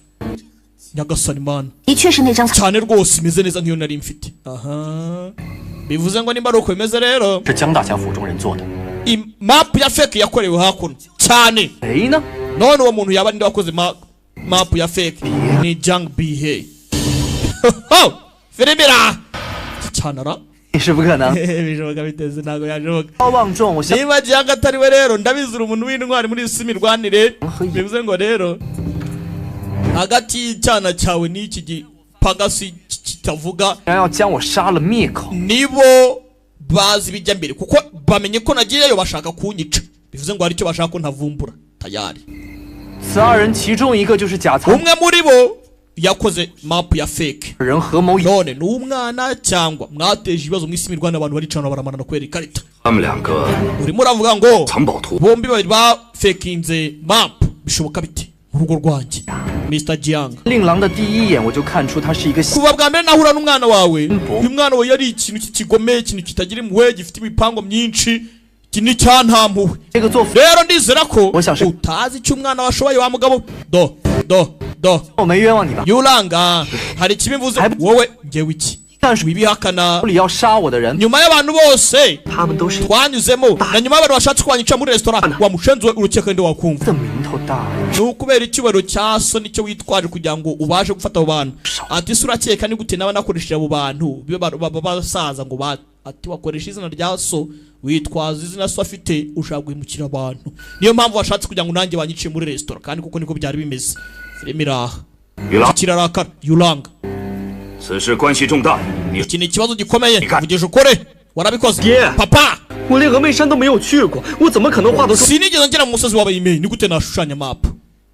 Speaker 5: nyagasani mana
Speaker 8: 的确是那张藏。
Speaker 5: cyane rwose imeze neza nk'iyo nari mfite aha bivuze ngo nimba ari uko bimeze rero
Speaker 7: 是江大侠府中人做的。
Speaker 5: map ya fake yakorewe hakuno cyane
Speaker 6: 谁呢？
Speaker 5: none uwo muntu yaba ninde wakoze map ya fake ni Jang Bihe Firimira cyanara
Speaker 6: 是不可能，
Speaker 5: bishoboka biteze ntago yashoboka
Speaker 6: 高望重，我想
Speaker 5: niba Jang atari we rero ndabizira umuntu w'intwari muri isi mirwanire bivuze ngo rero hagati y'icyana cyawe n'iki gipagasi kitavuga
Speaker 6: 要将我杀了灭口。
Speaker 5: nibo bazi bijya mbere kuko bamenye ko nagiyeyo bashaka kunyica bivuze ngo hari icyo bashaka ko ntavumbura tayari
Speaker 6: 此2人其中一个就是假藏
Speaker 5: umwe muri bo yakoze map ya fake
Speaker 6: 人合谋，
Speaker 5: none ni umwana cyangwa mwateje ibibazo mu isi mirwana abantu baricana baramarana kubera ikarita
Speaker 4: 他们2个
Speaker 5: urimo uravuga ngo
Speaker 4: 藏宝图
Speaker 5: bombi babiri bafakinze map bishoboka bite mu rugo rwanjye Mr. Jiang
Speaker 6: 令郎的第一眼我就看出他是一个
Speaker 5: kuva bwa mbere nahura n'umwana wawe uyu mwana wawe yari ikintu cy'ikigomeye ikintu kitagira impuhwe gifite imipango myinshi kini cyantampuwe
Speaker 6: 这个做
Speaker 5: rero ndizera ko
Speaker 6: Washashe.
Speaker 5: utazi icyo umwana washoboye wa mugabo do
Speaker 6: 我没冤枉你吧？
Speaker 5: yuranga hari ikibi mvuze wowe ngewe iki
Speaker 6: 但是
Speaker 5: wibihakana
Speaker 6: 手里要杀我的人，
Speaker 5: nyuma y'abantu bose
Speaker 6: 他们都是
Speaker 5: twanyuzemo na nyuma y'abantu bashatse kwanyica muri resitora wamushenzuwe urukeka ndi wakumva
Speaker 6: 的名头大。
Speaker 5: ni ukubera icyubahiro cya so nicyo witwaje kugira ngo ubashe gufata abo bantu ati se urakeka ni gute nawe nakoresheje abo bantu basaza ngo ati wakoresha izina rya so witwaza izina so afite ushaka guhemukira abantu niyo mpamvu washatse kugira ngo nanjye wanyiciye muri resitora kandi kuko niko byari bimeze filime iraha
Speaker 4: 于郎，
Speaker 5: kirarakara yuranga
Speaker 4: 此事关系重大，你
Speaker 5: iki ni ikibazo gikomeye vugisha ukore warabikoze papa
Speaker 6: 我连峨眉山都没有去过，我怎么可能画得出？
Speaker 5: sinigeze ngera mu musozi w'abayimeye ni gute nashushanya map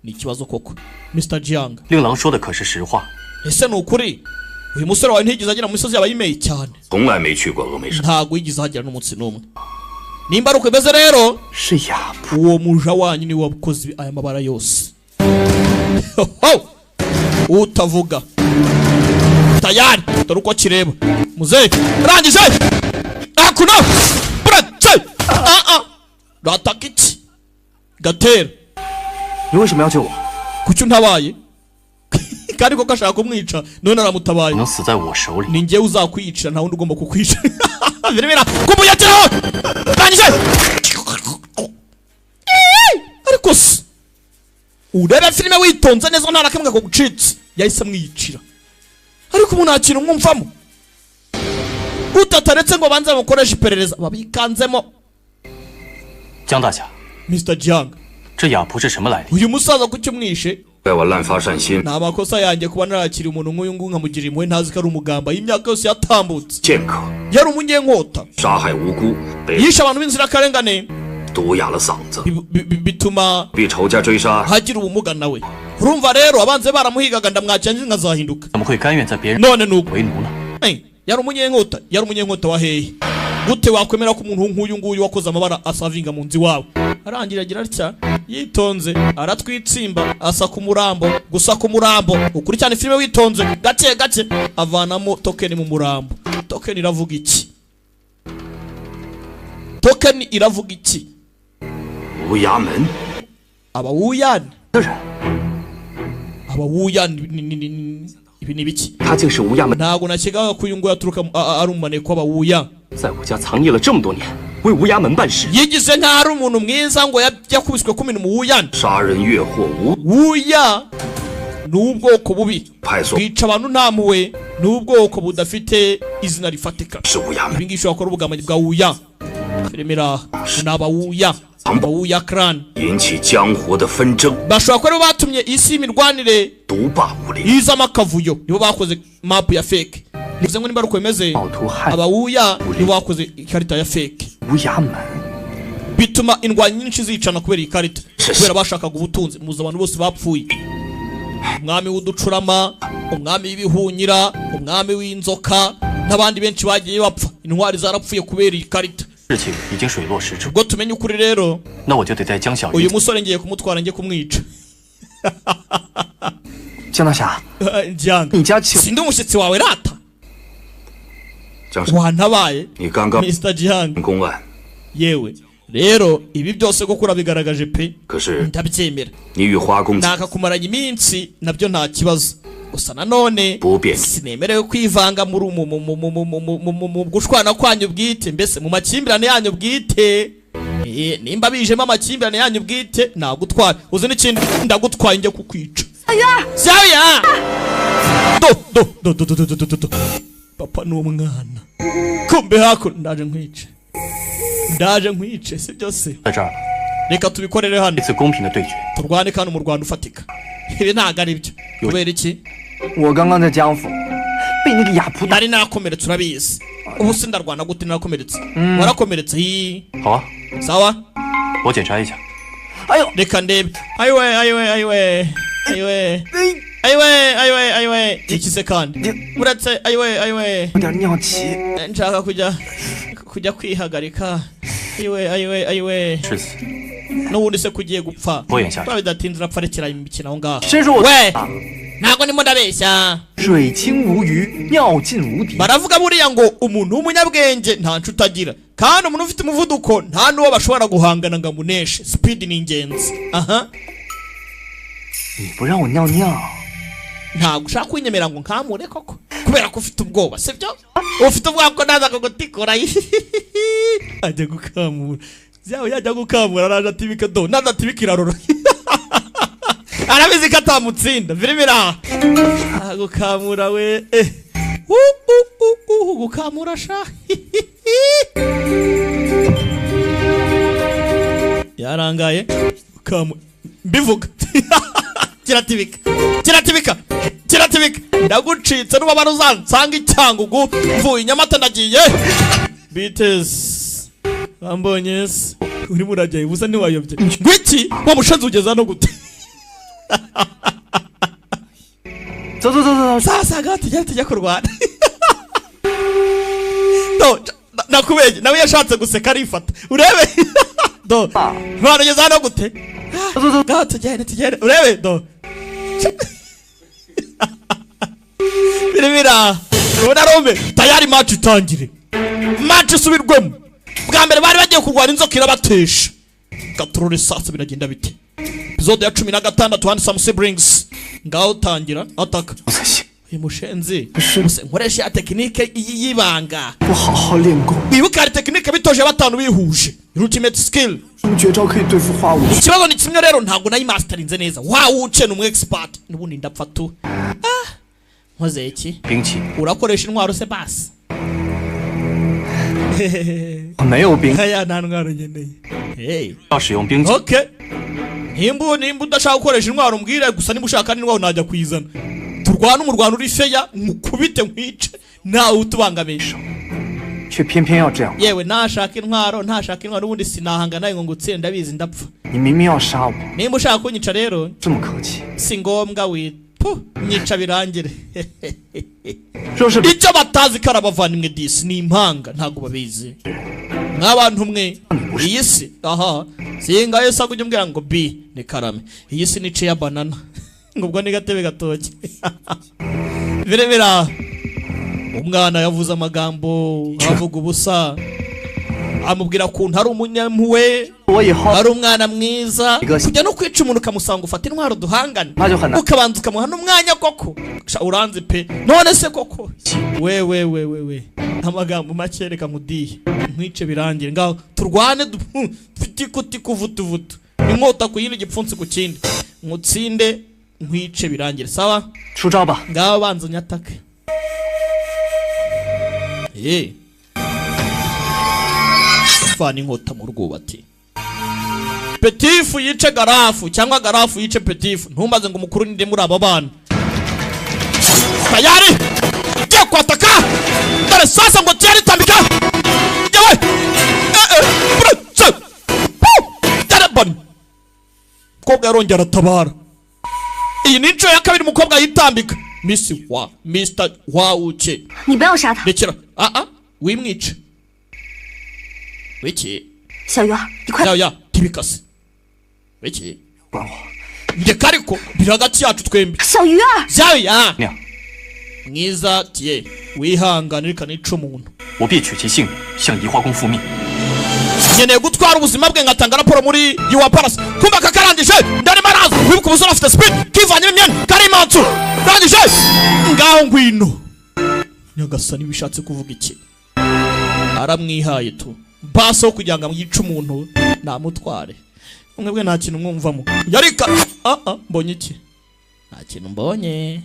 Speaker 5: ni ikibazo koko Mr. Jiang
Speaker 7: 令郎说的可是实话。
Speaker 5: ese ni ukuri uyu musore wawe ntigeze agera mu misozi y'abayimeye cyane
Speaker 4: 从来没去过峨眉山。
Speaker 5: ntago yigeze ahagera n'umunsi n'umwe nimba ari uko bimeze rero
Speaker 6: 是哑巴。
Speaker 5: uwo muja wanyu niwe wakoze aya mabara yose utavuga tayari dore uko kireba muzehe rangije akuno buretse rataka iki gatera
Speaker 6: 你为什么要救我？
Speaker 5: kuki untabaye kandi koko ashaka kumwica none aramutabaye
Speaker 7: 能死在我手里，
Speaker 5: ni njyewe uzakwiyicira nta wundi ugomba kukwica birebera kumuyageraho rangije ariko se urebe filime witonze neza nta nakamwe kagucitse yahise amwiyicira ariko umuntu nta kintu mwumvamo utataretse ngo banze bamukoreshe iperereza babikanzemo
Speaker 7: 江大侠，
Speaker 5: Mr. Jiang
Speaker 7: 这哑仆是什么来历？
Speaker 5: uyu musaza kuki umwishe
Speaker 4: 怪我滥发善心，
Speaker 5: ni amakosa yanjye kuba narakira umuntu nk'uyu nguyu nkamugirira impuhwe ntazi ko ari umugamba y'imyaka yose yatambutse
Speaker 4: 剑客
Speaker 5: yari umunyenkota
Speaker 4: 杀害无辜，被
Speaker 5: yishe abantu b'inzirakarengane
Speaker 4: 毒哑了嗓子，
Speaker 5: bituma
Speaker 4: 被仇家追杀，
Speaker 5: hagira ubumuga nawe urumva rero abanze baramuhigaga ndamwakira nkazahinduka
Speaker 7: 怎么会甘愿在别人
Speaker 5: none nuko
Speaker 7: 为奴呢？
Speaker 5: yari umunyenkota wa hehe gute wakwemera ko umuntu nk'uyu nguyu wakoze amabara asavinga mu nzu iwawe arangira agira atya yitonze aratwitsimba asa ku murambo gusa ku murambo ukurikirane filime witonze gake gake avanamo tokeni mu murambo tokeni iravuga iki tokeni iravuga iki
Speaker 4: 无衙门，
Speaker 5: abawuyani
Speaker 6: 的人，
Speaker 5: abawuyani ibi ni biki
Speaker 9: 他竟是乌鸦门，
Speaker 5: ntago nakekaga ko uyu nguyu aturuka ari umuneko w'abawuya
Speaker 9: 在我家藏匿了这么多年，为乌鸦门办事，
Speaker 5: yigize nkaho ari umuntu mwiza ngo yakubiswe kumena mu wuyana
Speaker 9: 杀人越货无
Speaker 5: wuya ni ubwoko bubi
Speaker 9: 派送
Speaker 5: bwica abantu nta mpuhwe ni ubwoko budafite izina rifatika
Speaker 9: 是乌鸦门，
Speaker 5: ibi ngibi ushobora gukora ubugambanyi bwa wuya firemera ni abawuya abawuya clan
Speaker 9: 引起江湖的纷争，
Speaker 5: bashobora kuba aribo batumye isi y'imirwanire
Speaker 9: 独霸武林，
Speaker 5: izamo akavuyo nibo bakoze map ya fake nivuze ngo nimba ari uko bimeze
Speaker 9: 暴徒害
Speaker 5: abawuya nibo bakoze ikarita ya fake
Speaker 9: 乌鸦门，
Speaker 5: bituma indwanyi nyinshi zicana kubera iyi karita kubera bashakaga ubutunzi muzi abantu bose bapfuye umwami w'uducurama umwami w'ibihunyira umwami w'inzoka n'abandi benshi bagiye bapfa intwari zarapfuye kubera iyi karita
Speaker 7: 事情已经水落石出，
Speaker 5: ubwo tumenye ukuri rero
Speaker 7: 那我就得带江小
Speaker 5: uyu
Speaker 7: 鱼
Speaker 5: musore ngiye kumutwara njye kumwica
Speaker 6: 江大侠，
Speaker 5: Jiang
Speaker 6: 你家请
Speaker 5: sindi umushyitsi wawe rata
Speaker 9: 江少，
Speaker 5: wantabaye
Speaker 9: 你刚刚
Speaker 5: Mr. Jiang
Speaker 9: 公案，
Speaker 5: yewe rero ibi byose koko urabigaragaje pe
Speaker 9: 可是
Speaker 5: ndabyemera
Speaker 9: 你与花公子
Speaker 5: nakakumaranye iminsi nabyo nta kibazo gusa nanone
Speaker 9: 不便，
Speaker 5: sinemerewe kwivanga mu gushwana kwanyu bwite mbese mu makimbirane yanyu bwite nimba bijemo amakimbirane yanyu bwite nagutwara uzi n'ikindi ndagutwaye njya kukwica Zaya do papa ni umwana kumbe hakuno ndaje nkwice si byose
Speaker 7: 在这儿了。
Speaker 5: reka tubikorere hano
Speaker 7: 这次公平的对决，
Speaker 5: turwane kandi mu Rwanda ufatika ibi ntago ari byo kubera iki
Speaker 6: 我刚刚在江府被那个雅普打，
Speaker 5: nari narakomeretse urabizi ubu se ndarwana gute narakomeretse warakomeretse hi
Speaker 7: 好啊，
Speaker 5: sawa
Speaker 7: 我检查一下。
Speaker 6: 哎呦，
Speaker 5: reka ndebe ayiwe iki se kandi uretse ayiwe
Speaker 6: 有点尿急，
Speaker 5: nshaka kujya kwihagarika ayiwe
Speaker 7: 是死，
Speaker 5: n'ubundi se kugiye gupfa
Speaker 7: 拖延下去。
Speaker 5: bidatinze urapfa rekera imikino aho ngaho
Speaker 6: 谁说我
Speaker 5: we ntago ndimo ndabeshya
Speaker 6: 水清无鱼，尿尽无敌。
Speaker 5: baravuga buriya ngo umuntu w'umunyabwenge nta nshuti agira kandi umuntu ufite umuvuduko nta n'uwo bashobora guhangana ngo amuneshe speed ni ingenzi aha
Speaker 6: 你不让我尿尿，
Speaker 5: ntabwo ushaka kwinyemera ngo nkamure koko kubera ko ufite ubwoba sibyo ufite ubwoba ko naza kugutikura ajya gukamura yawe yajya gukamura araje atibika do naza atibika irarora arabizi ko atamutsinda virimira gukamura we gukamura sha yarangaye gukamura mbivuga kiratibika ndagucitse n'ubabara uzansanga icyangugu mvuye inyamata ndagiye biteze bambonye se urimo urajyayo ubusa ntiwayobye ngwiki wa mushanzi ugeza no gute
Speaker 6: 走走走走走，
Speaker 5: sasa gato tujya kurwana do nakubeye nawe yashatse guseka arifata urebe do barageza no gute gato tugende urebe do birimira ubona Rome tayari match itangire match isubirwemo bwa mbere bari bagiye kurwana inzoka irabatesha gaturore sasa biragenda bite episode ya 16 Handsome Siblings ngaho tangira ataka uyu mushenzi nkoresha ya tekinike y'ibanga
Speaker 6: 不好好练功，
Speaker 5: bibuka ari tekinike bitoje batanu bihuje ultimate skill
Speaker 6: 什么绝招可以对付花无？
Speaker 5: ikibazo ni kimwe rero ntabwo nayimasterinze neza wawuce n'umu expert n'ubundi ndapfa tu nkoze iki
Speaker 7: 兵器
Speaker 5: urakoresha intwaro se basi
Speaker 6: 没有兵，
Speaker 5: aya nta ntwaro ngeneye hey
Speaker 7: 要使用兵器，
Speaker 5: okay nimba udashaka gukoresha intwaro mbwire gusa niba ushaka n'intwaro najya kuyizana turwana umurwano uri feya nkukubite nkwice ntawe utubangamisha
Speaker 6: 却偏偏要这样。
Speaker 5: yewe ntashaka intwaro ubundi sinahanga nawe ngo ngutsinde ndabizi ndapfa
Speaker 6: 你明明要杀我，
Speaker 5: nimba ushaka kunyica rero
Speaker 6: 这么客气，
Speaker 5: si ngombwa wipu nyica birangire
Speaker 6: 若是
Speaker 5: icyo batazi ko ari abavandimwe disi ni impanga ntabwo babizi nk'abantu mwe iyi si aha singayo sa kujya umbwira ngo bi ni karame iyi si ni ya banana ngo ubwo ni gatebe gatoki birebera umwana yavuze amagambo avuga ubusa amubwira ukuntu ari umunyampuwe
Speaker 6: 我以后
Speaker 5: ari umwana mwiza kujya no kwica umuntu ukamusanga ufata intwaro duhangane ukabanza ukamuha n'umwanya koko uranze pe none se koko we amagambo make reka nkudiye nkwice birangire ngaho turwane dufite kuvutuvutu inkota ku yindi gipfunsi ku kindi ngutsinde nkwice birangire sawa
Speaker 6: Shujaba
Speaker 5: ngaho banza nyatake fana inkota mu rwubati Petifu yice Garafu cyangwa Garafu yice Petifu ntumbaze ngo mukuru ninde muri aba bana tayari jya kwataka dore sasa ngo tiyari tambika yewe tarabon kobwa yarongera atabara iyi ni inshuro ya kabiri mukobwa yitambika Mr. Wauche
Speaker 8: ni baya杀他
Speaker 5: rekera wimwice wiki
Speaker 8: 小鱼儿你快
Speaker 5: ya tibikase wiki ndeka ariko biri hagati yacu twembi
Speaker 8: 小鱼儿
Speaker 5: Xiaoya mwiza tiye wihangane reka nica umuntu
Speaker 7: 我必取其性命向移花宫复命
Speaker 5: nkeneye gutwara ubuzima bwe ngatanga raporo muri Yuwa Palace kumva kakarangije ndari marazo wibuka ubusore afite speed kivanye imyenda kari manzu rangije ngaho ngwino Nyagasani bishatse kuvuga iki aramwihaye tu baso kugira ngo yice umuntu namutware umwe nta kintu mwumvamo yarika mbonye iki nta kintu mbonye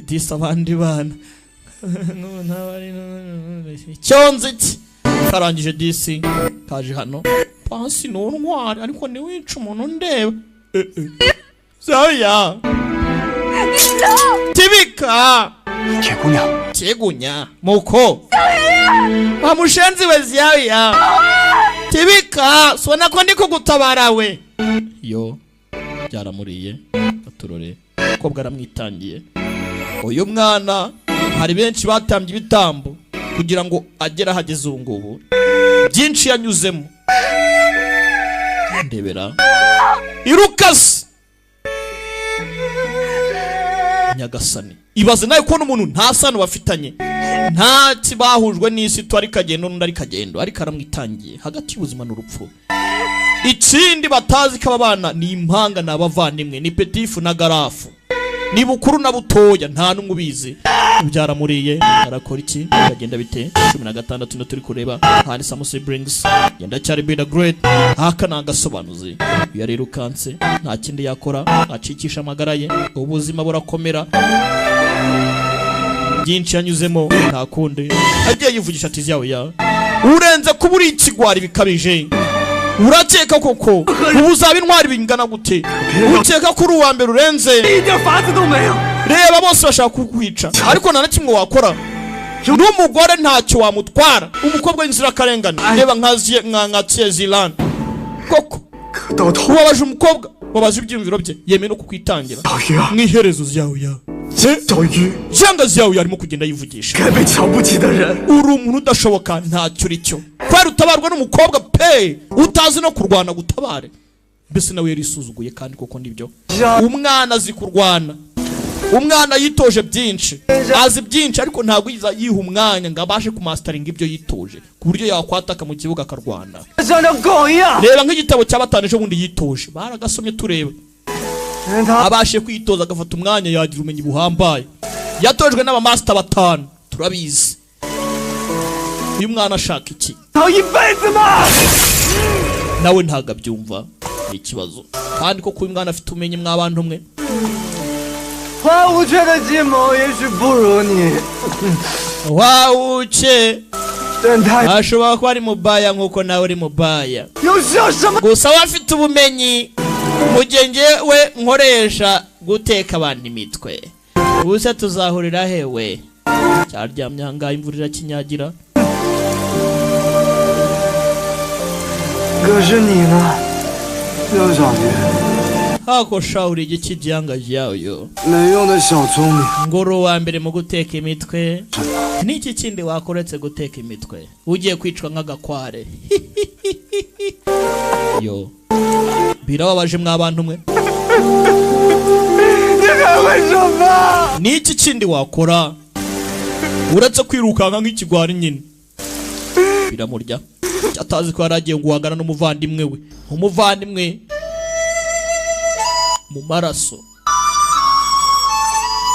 Speaker 5: this abandi bana cyonze iki karangije disi kaje hano pasi no ntware ariko ni wica umuntu ndeba Xiaoya tibika Tegunya muko amushenzi we Xiaoya tibika sona ko ndiko gutabara we yo byaramuriye aturore ko bwaramwitangiye uyu mwana hari benshi batambye ibitambo kugira ngo agera hageze ubungubu byinshi yanyuzemo ndebera irukasi Nyagasani ibaze nawe ko n'umuntu nta sano bafitanye nta kibahujwe n'isi to ari kagendo n'undi ari kagendo ariko aramwitangiye hagati y'ubuzima n'urupfu ikindi batazi ko abana ni impanga n'abavandimwe ni Petifu na Garafu ni bukuru na butoya nta numwe ubizi byaramuriye arakora iki bagenda bite 16 no turi kureba hani some siblings yenda cyari be the great haka nagasobanuzi yarirukanse nta kindi yakora acikisha amagara ye ubuzima burakomera byinshi yanyuzemo nta kundi agiye yivugisha ati Xiaoya urenze kuburi ikigwari bikabije urakeka koko ubuzaba intwari bingana gute ukeka kuri uwa mbere urenze reba bose bashaka kukwica ariko nta kimwe wakora n'umugore ntacyo wamutwara umukobwa w'inzira karengane reba nka Zilan koko wabaje umukobwa wabaje ibyumviro bye yemeye no kukwitangira mwiherezo Xiaoya cyangwa Xiaoya arimo kugenda yivugisha uri umuntu udashoboka ntacyo uri cyo kwari utabarwa n'umukobwa pe utazi no kurwana gutabare mbese nawe yarisuzuguye kandi koko nibyo umwana azi kurwana umwana yitoje byinshi azi byinshi ariko ntabwo yiha umwanya ngo abashe kumasteringa ibyo yitoje ku buryo yakwataka mu kibuga akarwana reba nk'igitabo cy'abatanije bundi yitoje baragasomye tureba abashe kwitoza agafata umwanya yagira umenyi buhambaye yatojwe n'abamaster 5 turabizi uyu mwana ashaka iki nawe ntaga byumva ni ikibazo kandi ko uyu mwana afite umenyi mw'abantu umwe
Speaker 6: Wauche的计谋也许不如你
Speaker 5: Wauche ashobora kuba ari mubaya nk'uko nawe uri mubaya gusa wafite ubumenyi mugenge we nkoresha guteka abantu imitwe ubuse tuzahurira hewe cyaryamye ahangaha imvura irakinyagira
Speaker 6: 可是你呢六小鱼
Speaker 5: hako shauri igiki gihanga Xiaoya
Speaker 6: 没用的小聪明
Speaker 5: ngoro wa mbere mu guteka imitwe niki kindi wakoretse guteka imitwe ugiye kwicwa nk'agakware yo birababaje mw'abantu mwe niki kindi wakora uretse kwirukanka nk'ikigwari nyine biramurya atazi ko yaragiye guhangana n'umuvandimwe we, umuvandimwe mu maraso.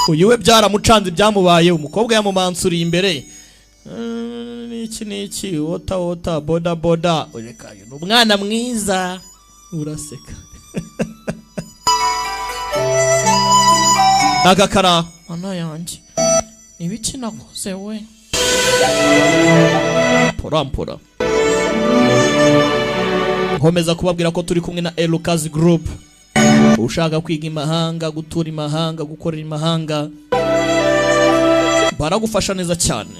Speaker 5: Uyu we byaramucanze byamubaye, umukobwa yamumansuriye imbere. Niki wota boda ureka uyu umwana mwiza uraseka. Agakara ana yanjye ibiki nakoze we. Porampora nkomeza kubabwira ko turi kumwe na Elukazi Group. Ushaka kwiga imahanga, gutura imahanga, gukorera imahanga, baragufasha neza cyane.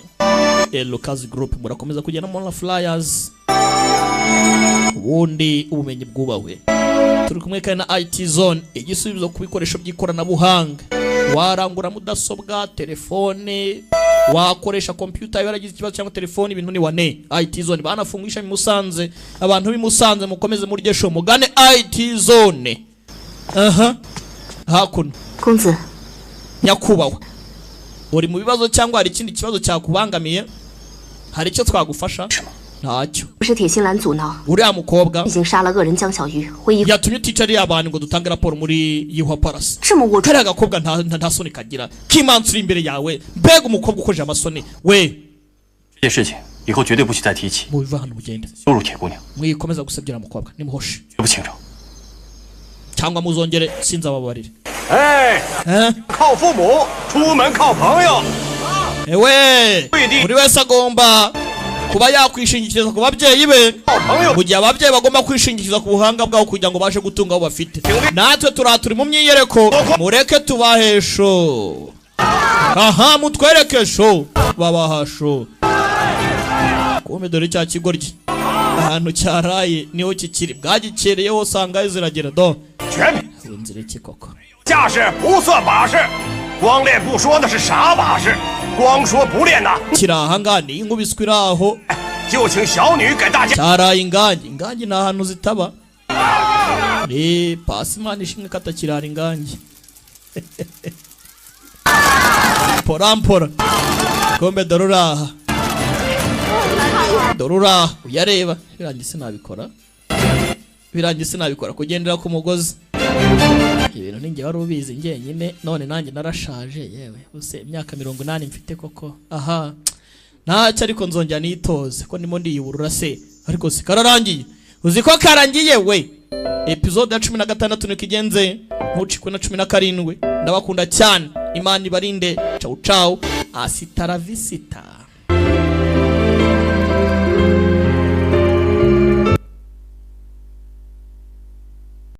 Speaker 5: Elukazi Group murakomeza kugenda mu flyers ubundi ubumenyi bwubahwe. Turi kumwe kandi na IT Zone, igisubizo ku bikoresho by'ikoranabuhanga. Warangura mudasobwa, telefone, wakoresha computer yaragize ikibazo cyangwa telefone, ibintu ni wane. IT Zone banafungisha Musanze, abantu bimusanze mukomeze muri show mugane IT Zone. Hakuno
Speaker 8: Kunze
Speaker 5: nyakubahwa, uri mu bibazo cyangwa hari ikindi kibazo cyakubangamiye? Hari icyo twagufasha? Ntacyo. Uriya mukobwa yatumye uticari abantu ngo dutange raporo muri Yihwa Palace. Kariya gakobwa nta soni kagira, kimansura imbere yawe. Mbega umukobwa ukoje amasoni we. Mubiva hano mugende. Mwikomeza gusebyera mukobwa nimuhoshe cyangwa muzongere sinzababarire.
Speaker 3: Kao fumu, tumen kao pangyo.
Speaker 5: Ewe, buri wese agomba kuba yakwishingikiriza ku babyeyi be, mu gihe ababyeyi bagomba kwishingikiriza ku buhanga bwabo kugira ngo bashe gutunga abo bafite. Natwe turi mu myiyereko, mureke tubahesho. Aha mutwereke show, babahasho. Kome dore cya kigoryi ahantu cyaraye niho kikiri, bwagikereye ho sanga ziragera do. Unzire kikoko.
Speaker 3: 架势不算把式，光练不说那是啥把式？光说不练呐。
Speaker 5: kirahangani inkubiswe iraho
Speaker 3: 就请小女给大家。
Speaker 5: cyaraye ingangi na hano zitaba. Pasimani shimwe katakirara ingangi. Porampora. Kombe dorura. Dorura uyareba birangise nabikora kugendera ku mugozi. Ibintu ninge wari ubizi ngenyine, none nanjye narashaje yewe. Use imyaka 80 mfite koko. Aha. Ntacyo ariko nzongera nitoze ko ndimo ndiyuburura se, ariko sikararangiye. Uzi ko karangiye we. Episode ya 16 nikigenze, ntucikwe na 17. Ndabakunda cyane. Imana ibarinde. Ciao ciao. Asitara visita.